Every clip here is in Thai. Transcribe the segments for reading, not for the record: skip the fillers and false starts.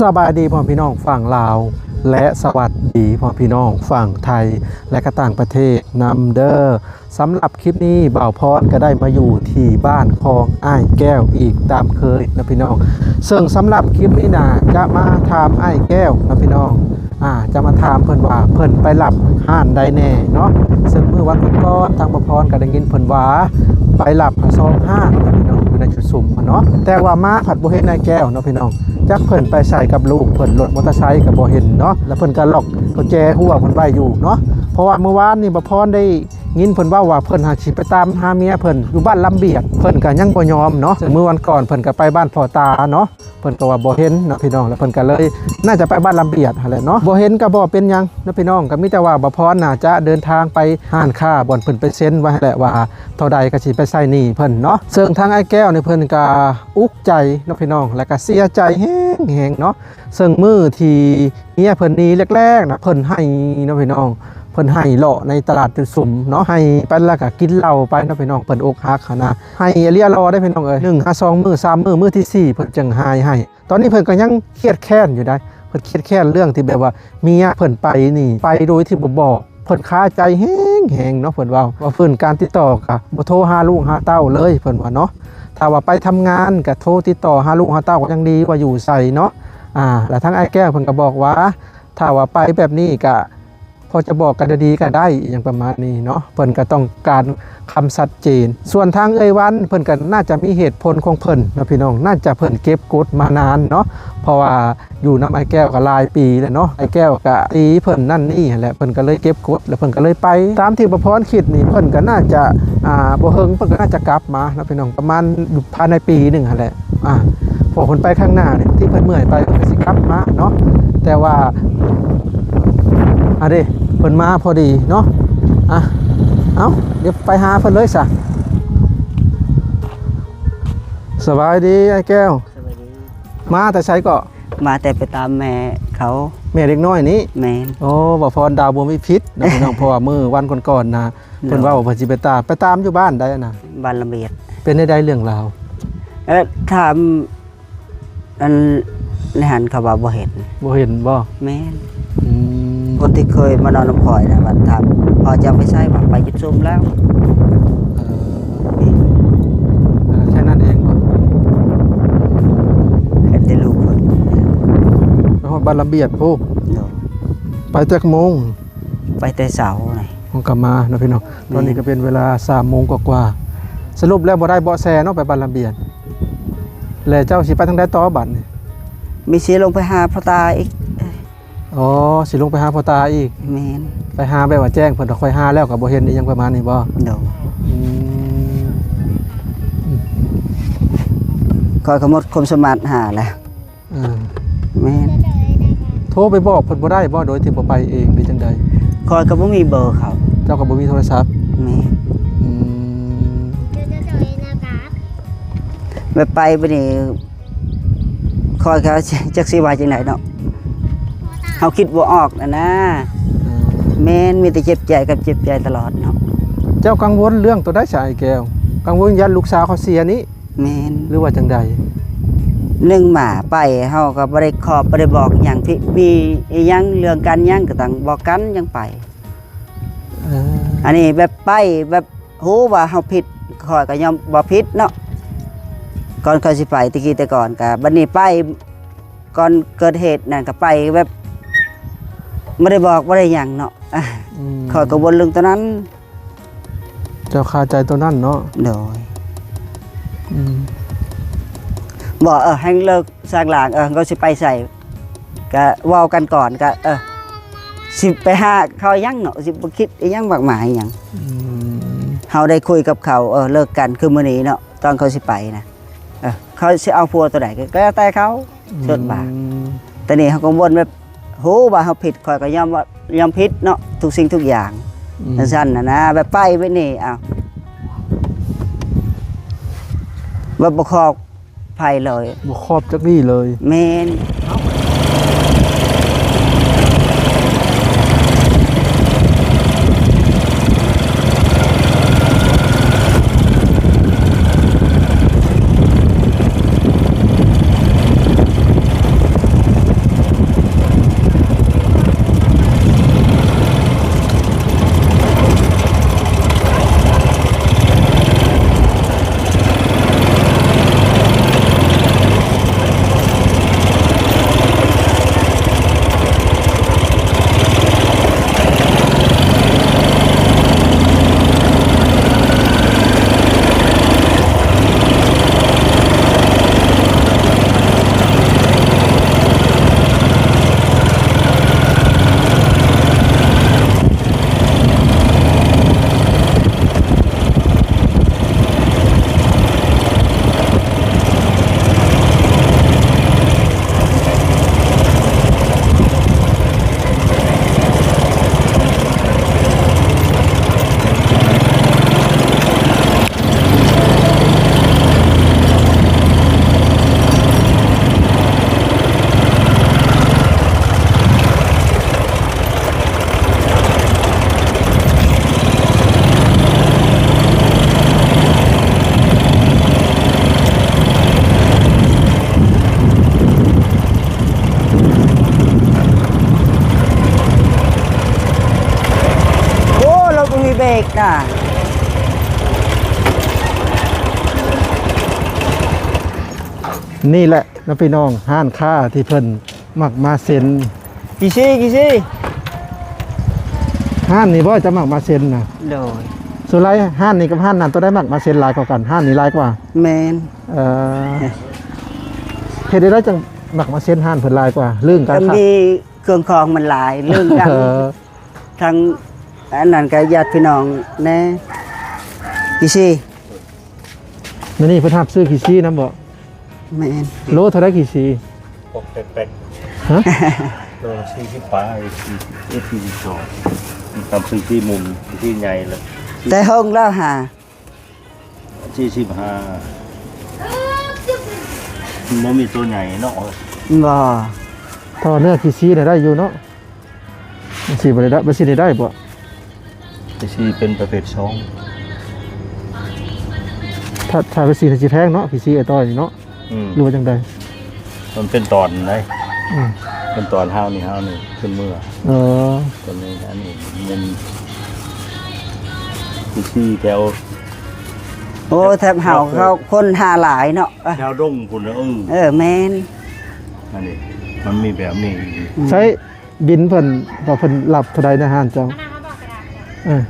สบายดีพ่อพี่น้องฝั่งลาวและสวัสดีพ่อพี่น้องฝั่งไทยและก็ต่างประเทศนำเด้อสำหรับคลิปนี้บ่าวพรก็ได้มาอยู่ที่บ้านของอ้ายแก้วอีกตามเคยนะพี่น้องซึ่งสำหรับคลิปนี้นะจะมาถามอ้ายแก้วนะพี่น้องจะมาถามเพิ่นว่าเพิ่นไปหลับห้านใดแน่เนาะซึ่งเมื่อวันก่อนทางบ่าวพรก็ได้ยินเพิ่นว่าไปหลับซองห้านนะพี่น้องอยู่ในจุดสุ่มเนาะแต่ว่ามาผัดบ่เห็นอ้ายแก้วเนาะพี่น้องจักเพิ่นไปใส่กับลูกเพิ่นรถมอเตอร์ไซค์กับบ่เห็นเนาะแล้วเพิ่นก็ล็อกกุญแจหัวเพิ่นไว้อยู่เนาะเพราะว่าเมื่อวานนี่บ่พรได้ยินเพิ่นว่าเพิ่นหาสิไปตามหาเมียเพิ่นอยู่บ้านลำเบียดเพิ่นก็ยังบ่ยอมเนาะเมื่อวันก่อนเพิ่นก็ไปบ้านพ่อตาเนาะเพิ่นก็ว่าบ่เห็นเนาะพี่น้องแล้วเพิ่นก็เลยน่าจะไปบ้านลำเบียดหั่นแหละเนาะบ่เห็นก็บ่เป็นหยังเนาะพี่น้องก็มีแต่ว่าบ่พรน่าจะเดินทางไปห้านค้าบ่อนเพิ่นไปเซ็นไว้แหละว่าเท่าใดก็สิไปใช้หนี้เพิ่นเนาะซึ่งทางไอ้แก้วนี่เพิ่นก็อุกใจเนาะพี่น้องแล้วก็เสียใจแฮงๆเนาะซึ่งมื้อที่เมียเพิ่นหนีแรกๆนะเพิ่นให้เนาะพี่น้องเพิ่นให้เลาะในตลาดจุดสุ่มเนาะให้ไปแล้วก็กินเหล้าไปเนาะพี่น้องเพิ่นอกหักนะให้เรียรอได้พี่น้องเอ้ย1 5 2มื้อ3มื้อที่4เพิ่นจึงให้ตอนนี้เพิ่นก็ยังเครียดแค้นอยู่ได้เพิ่นเครียดแค้นเรื่องที่แบบว่าเมียเพิ่นไปนี่ไปโดยที่บ่บอกเพิ่นคาใจแฮงเนาะเพิ่นว่าเพิ่นการติดต่อก็บ่โทรหาลูกหาเต้าเลยเพิ่นว่าเนาะถ้าว่าไปทำงานก็โทรติดต่อหาลูกหาเต้าก็ยังดีกว่าอยู่ใส่เนาะแล้วทั้งไอ้แก้วเพิ่นก็บอกว่าถ้าว่าไปแบบนี้ก็พอจะบอกกันดีก็ได้อย่างประมาณนี้เนาะเพิ่นก็ต้องการคำชัดเจนส่วนทางเอ้ยวันเพิ่นก็น่าจะมีเหตุผลของเพิ่นนะพี่น้องน่าจะเพิ่นเก็บกดมานานเนาะเพราะว่าอยู่น้ำไอ้แก้วก็หลายปีแล้วเนาะไอ้แก้วก็ตีเพิ่นนั่นนี่แหละเพิ่นก็เลยเก็บกดแล้วเพิ่นก็เลยไปตามที่บ่พรคิดนี่เพิ่นก็น่าจะบ่เฮิงเพิ่นก็น่าจะกลับมานะพี่น้องประมาณอยู่ภายในปีนึงหั่นแหละพอเพิ่นไปข้างหน้าเนี่ยที่เพิ่นเมื่อยไปเพิ่นก็สิกลับมาเนาะแต่ว่าเด้เพิ่นมาพอดีเนาะเอาเดี๋ยวไปหาเพิ่นเลยซะสบายดีไอ้แก้วสบายดีมาแต่ใช้ก็มาแต่ไปตามแม่เขาแม่เด็กน้อยนี้แม่โอ้บ่พรดาวบ่มีพิษนะพี่น้องเพราะว่ามื้อวันก่อนๆนะเพิ่นว่าเพิ่นสิไปตามอยู่บ้านได้นะบ้านละเบียดเป็นได้เรื่องราวถามอันในหันเขาว่าบ่เห็นบ่แม่คนที่เคยมานอนน้ำพอยนะว่าถามพอจะไม่ใช่ว่าไปยึดซุ่มแล้วแค่นั้นเองบ่เห็นแต่ลูกเพิ่นไปฮอดบ้านระเบียดพูไปจักโมงไปแต่เสาร์นี่ผมกลับมานะพี่น้องตอนนี้ก็เป็นเวลา 3 โมงกว่าสรุปแล้วบ่ได้เบาะแสเนาะไปบ้านระเบียดแล้วเจ้าสิไปทางใดต่อบัดนี่มีสิลงไปหาพ่อตาอีกอ๋อสิลงไปหาพ่อตาอีกแม่นไปหาแบบว่าแจ้งเพิ่นค่อยหาแล้วก็บ่เห็นอีหยังประมาณนี้บ่คอยขมดคมสมาร์ทหาแหละแม่นโทรไปบอกเพิ่นบ่ได้บ่โดยที่บ่ไปเองหรือจังใดคอยก็บ่มีเบอร์เขาเจ้าก็บ่มีโทรศัพท์แม่ไปนี่คอยเขาจักสิว่าจังได๋เนาะเฮาคิดบ่ออกนะแม่นมีแต่เจ็บใจกับเจ็บใจตลอดเนาะเจ้ากังวลเรื่องตัวได้สายแก้วกังวลยันลูกสาวเขาเสียนี้แม่นหรือว่าจังใด1หมาไปเฮาก็บ่ได้ขอบบ่ได้บอกหยังพี่อีหยังเรื่องกันหยังก็ต้องบอกกันยังไปอันนี้แบบไปแบบฮู้ว่าเฮาผิดข้อยก็ยอมบ่ผิดเนาะก่อนเขาสิไปตะกี้แต่ก่อนก็บัดนี้ไปก่อนเกิดเหตุนั่นก็ไปแบบไม่ได้บอกไม่ได้หยังเนาะขอยกระวนเรื่องตัวนั้นเจ้าคาใจตัวนั้นเนาะโดยบอกให้เลิกสร้างหลังเขาสิไปใส่ก็ว่ากันก่อนก็สิไปหาเขายังเนาะสิบ่คิดยังมากมายหยังเขาได้คุยกับเขาเลิกกันคือมื้อนี้เนาะตอนเขาสิไปนะเขาสิเอาผัวตัวไหนก็แต่เขาเชิดบ่าแต่นี่เขาก็วนแบบโหว่าเขาผิดคอยก็ยอมผิดเนาะทุกสิ่งทุกอย่างสั้นนะแบบไปไว้นี่แบบบกคอบไผ่เลยบกคอบจักนี่เลยเมน น่ะ นี่แหละนะพี่น้องห้านค้าที่เพิ่นมักมาเซ็น กี่ซี่ ห้านนี่บ่จะมักมาเซ็นนะ โดย ส่วนไรห้านนี่กับห้านนั้นตัวได้มักมาเซ็นหลายกว่ากันห้านนี่หลายกว่า แมน เฮ็ดได้จังมักมาเซ็นห้านเพิ่นหลายกว่าเรื่องการ ก็ ค้า มีเครื่องคองมันหลายเรื่องกัน เออ ทางอันนั้นก็ญาติพี่น้องแน่กี่ซี่ มื้อนี้เพิ่นรับซื้อขี้ซีนํบ่ แมน โลเท่าไดขี้ซี ปกเป็ด ฮะ ๆตัวซีที่ปลาไอ้ที่สองทำซื้อที่มุมที่ใหญ่เลย แต่ห้องแล้วหา 45มันมีตัวใหญ่เนาะ บ่ ถ้าว่าเนื้อขี้ซีเนี่ยได้อยู่เนาะมันสิบ่ได้บ่สิได้บ่ ที่เป็นประเภทสอง ถ้าไปสิสิแพงเนาะขี้ซีไอ้ต้อยนี่เนาะรู้ว่าจังได๋ มันเป็นตอนไหน อืม เป็นตอนห้าวนี่ขึ้นเมื่อ เออ ตัวนี้อันนี้มันที่แถว โอ้แทบเห่าเขาคนหาหลายเนาะ แถวดงคุณนะแมน อันนี้มันมีแบบนี้ ใช้บินเพิ่นว่าเพิ่นรับเท่าใดนะห้านเจ้าเออ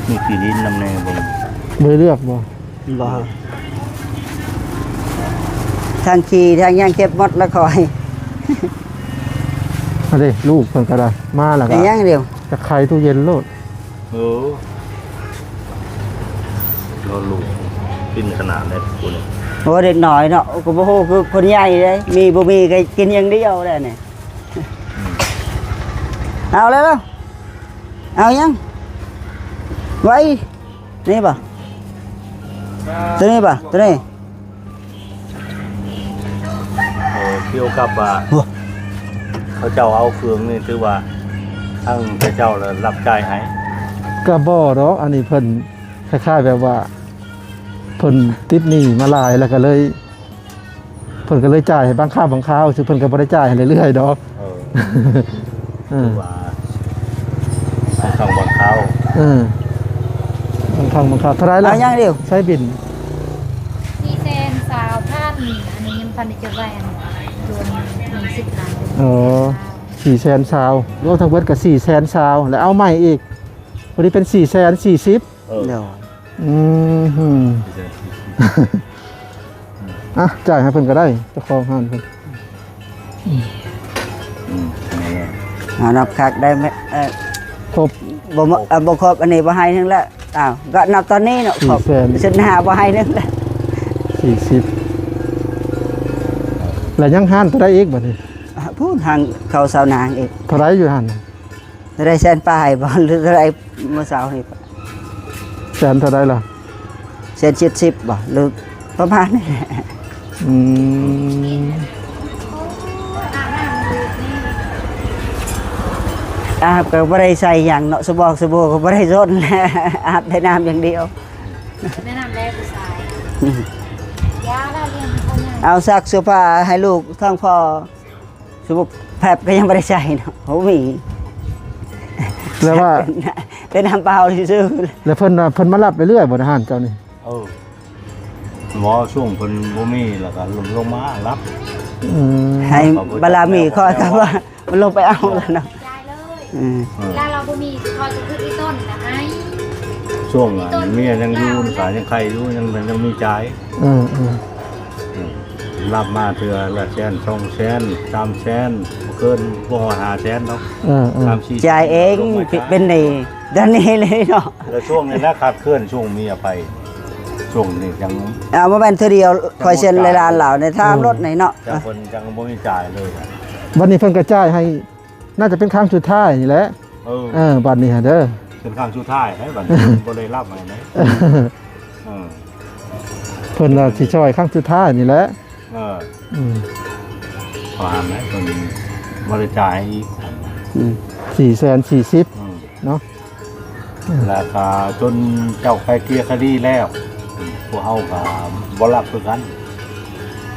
มีกี่ดินนำแนวบน บ่ได้เลือกบ่ บ่ทางขี่ทางย่างเก็บหมดแล้วคอย อันนี้ลูกเพิ่นก็ได้มาแล้ว แต่ ก็ ย่างเดียว จะไขตู้เย็นโลด รอลูกกินขนาดนี้คุณ โอ้เด็กน้อยเนาะก็บ่ฮู้คือคนใหญ่เลยมีบ่มีก็กินอย่างเดียวได้นี่เอาแล้วเอายังไว้นี่ป่ะตัวนี้ป่ะตัวนี้ เกี่ยวกับว่าเขาเจ้าเอาเครื่องนี่ถือว่าทั้งพระเจ้าแล้วรับจ่ายให้ ก็บ่ดอกอันนี้เพิ่นคล้ายๆแบบว่าเพิ่นติดหนี้มาหลายแล้วก็เลยเพิ่นก็เลยจ่ายให้บางคราวซึ่งเพิ่นก็บ่ได้จ่ายให้เรื่อยๆดอก เออ ว่าทางบางเขา เออ บางคราวเท่าไหร่ล่ะ เอายังเดียว ใช้บิน มีเซนสาวท่านอันนี้ยังพันในจุดแวนรวม10 ล้าน อ๋อ400,000ซาวรวมทั้งเบิดก็400,000ซาวแล้วเอาใหม่อีกวันนี้เป็น440,000 เดี๋ยว อืมหืมอ่ะจ่ายให้เพิ่นก็ได้เจ้าของห้านเพิ่น เอานับคักได้ไหม ครบ บ่ครบอันนี้บ่ให้นึงแล้วอ้าวก็นับตอนนี้เนาะครบ 400,000 สินหาบ่ให้นึงแล้ว 40แล้วยังห้านเท่าใดอีกบัดนี้ พูดทางเขาสาวนางอีก เท่าใดอยู่ห้าน ได้แสนปลายบ่หรือได้เมื่อเช้านี่ แสนเท่าใดล่ะ แสน70บ่หรือประมาณนี้แหละ อืม อาบก็บ่ได้ใส่หยังเนาะสบอกสบู่ก็บ่ได้ร่น อาบได้น้ำอย่างเดียว แนะนำแรกผู้ชายยาแล้วเรียนเขาเนี่ย เอาซักเสื้อผ้าให้ลูกทั้งพ่อสบู่แผบก็ยังบ่ได้ใส่เนาะโหมี แล้วว่า เป็นน้ำเปล่าซื่อ แล้วเพิ่นมารับไปเรื่อยบ่นะห้านเจ้านี่ หมอช่วงคนบ่มีแล้วก็ลงมารับ อืม ๆให้บารมีคอยครับว่ามันลงไปเอาแล้วเนาะ ยายเลย อืม เวลาเราบ่มีคอยจะคืออีต้นนะไอ้ ช่วงเมียยังอยู่สายยังใครอยู่ยังมีจ่าย เออ รับมาเทื่อละแสน2แสน3แสนบ่เกินบ่ฮอด5แสนเนาะ เออ 3 4 จ่ายเองเป็นหนี้ด้านนี้เลยเนาะ แล้วช่วงนี้นะขาดเคลื่อนช่วงเมียไปช่วงนี้ยัง เอามาเป็นเท่าเดียวคอยเซ็นรายลานเหล่าในท่ารถไหนเนาะ จังคนจังบ่มีจ่ายเลยอะ บัดนี้เพิ่นก็จ่ายให้น่าจะเป็นครั้งสุดท้ายนี่แหละบัดนี้ฮะเด้อ เป็นครั้งสุดท้ายให้บัดนี้บ่ได้รับให้ไหนอ เพิ่นน่ะสิช่วยครั้งสุดท้ายนี่แหละ อืม ขอหามนะคนบริจาคให้อีก 440,000เนาะ ราคาจนเจ้าไปเกลียร์คดีแล้วพวกเฮาก็บ่รับคือกัน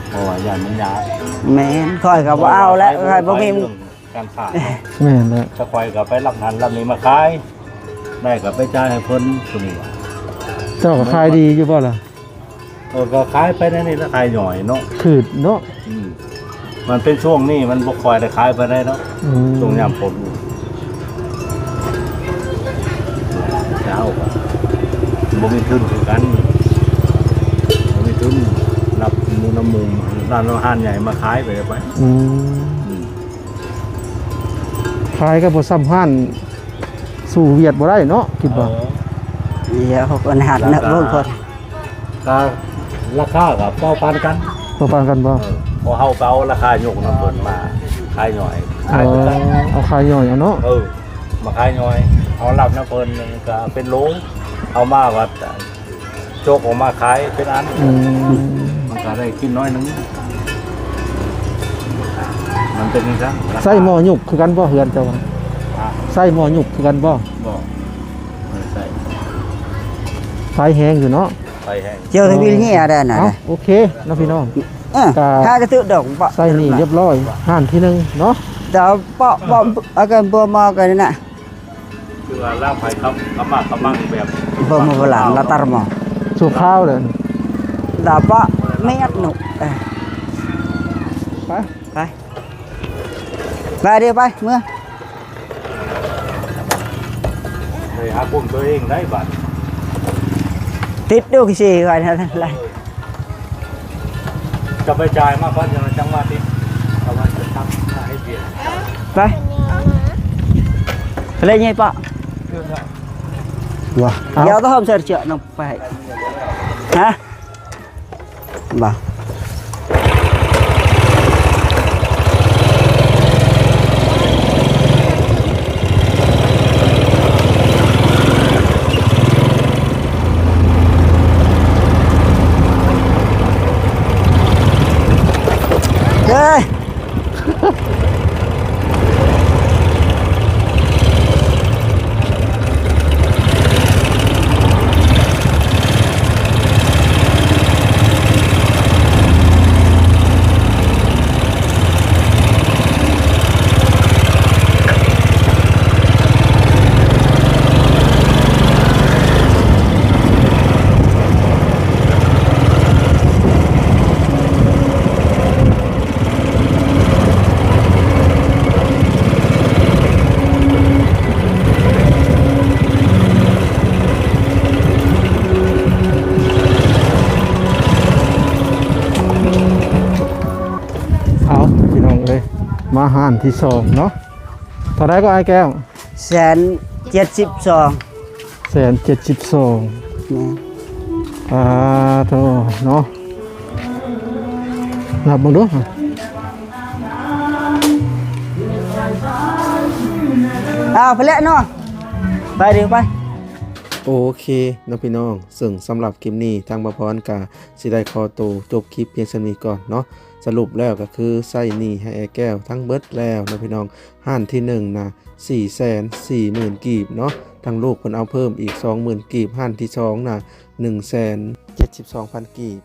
เพราะว่าย่านมันยาก แม่นคอยก็บ่เอาแล้วคอยบ่มี การขาย แม่นแล้ว จะคอยกับไปรับนั้นรับนี้มาขายได้กับไปจ่ายให้เพิ่นสมมุติว่า เจ้าก็ขายดีอยู่บ่ล่ะ ก็ขายไปในนี่แล้วขายหน่อยเนาะ ขืดเนาะ มันเป็นช่วงนี้มันบ่ค่อยได้ขายไปได้เนาะ อืม ช่วงยามฝนเช้าก็บ่มีทุนคือกันบ่มีทุนรับหมูน้ำมุงร้านอาหารใหญ่มาขายไปไป อืมขายก็บ่ซ้ำห้านสู่เวียดบ่ได้เนาะคิดว่า เดี๋ยวเขาก็หัดนะเบิ่งคน ก็ราคากับเป้าปานกัน บ่ปานกันบ่ พอเฮาไปเอาราคายกน้ำเพิ่นมาขายหน่อย อ๋ ขาย อ ไปกัน เอาขายย่อยเอาเนาะ มาขายหน่อยเอารับน้ำเพิ่นก็เป็นโลเอามาวัดโจกออกมาขายเป็นอัน อืม มันก็ได้กินน้อยหนึงมันเป็นจังซั่น ใส่หม้อหยุกคือกันบ่เฮือนเจ้าว่า อ่ะ ใส่หม้อหยุกคือกันบ่ บ่ใส่ ไฟแห้งอยู่เนาะ ไปแห้ง เจอทวีเงี้ยได้น่ะ เอาโอเคเนาะพี่น้อง ถ้ากระตือดอกบ่ ใส่นี่เรียบร้อยห้านที่หนึงเนาะ เดี๋ยวบ่อาการบ่มอกันน่ะ คือว่าลาบไผ่ครับกำมังแบบ บ่มอหลังละตารมอ สู่ข้าวเลย ดาบ่ไม่อัดหนุ ไป ไปเดี๋ยวไปเมื่อ เลยหาคุมตัวเองได้บัด ติดดูกี่สิก่อนอะไร จะไปจ่ายมากกว่าจังหวะที่เอามาจะทำให้เปลี่ยน ไปเลยไงปะว้าเดี๋ยวต้องทำเสร็จเจาะน้องไปฮะบ่าเฮ้ยเอาพี่น้องเลยมาห้านที่สองเนาะเท่าไรก็ไอ้แก้ว 172 172 นี่ โธ่เนาะนับเบิ่งดู ไปแล้วเนาะไปเดี๋ยวไป โอเคเนาะพี่น้องซึ่งสำหรับคลิปนี้ทางบ่พรกาสิได้ขอตัวจบคลิปเพียงเท่านี้ก่อนเนาะสรุปแล้วก็คือใส่หนี้ให้ไอ้แก้วทั้งเบิดแล้วเนาะพี่น้องห้านที่1นะ440,000 กีบเนาะทางลูกเพิ่นเอาเพิ่มอีก 20,000 กีบห้านที่2นะ172,000 กีบ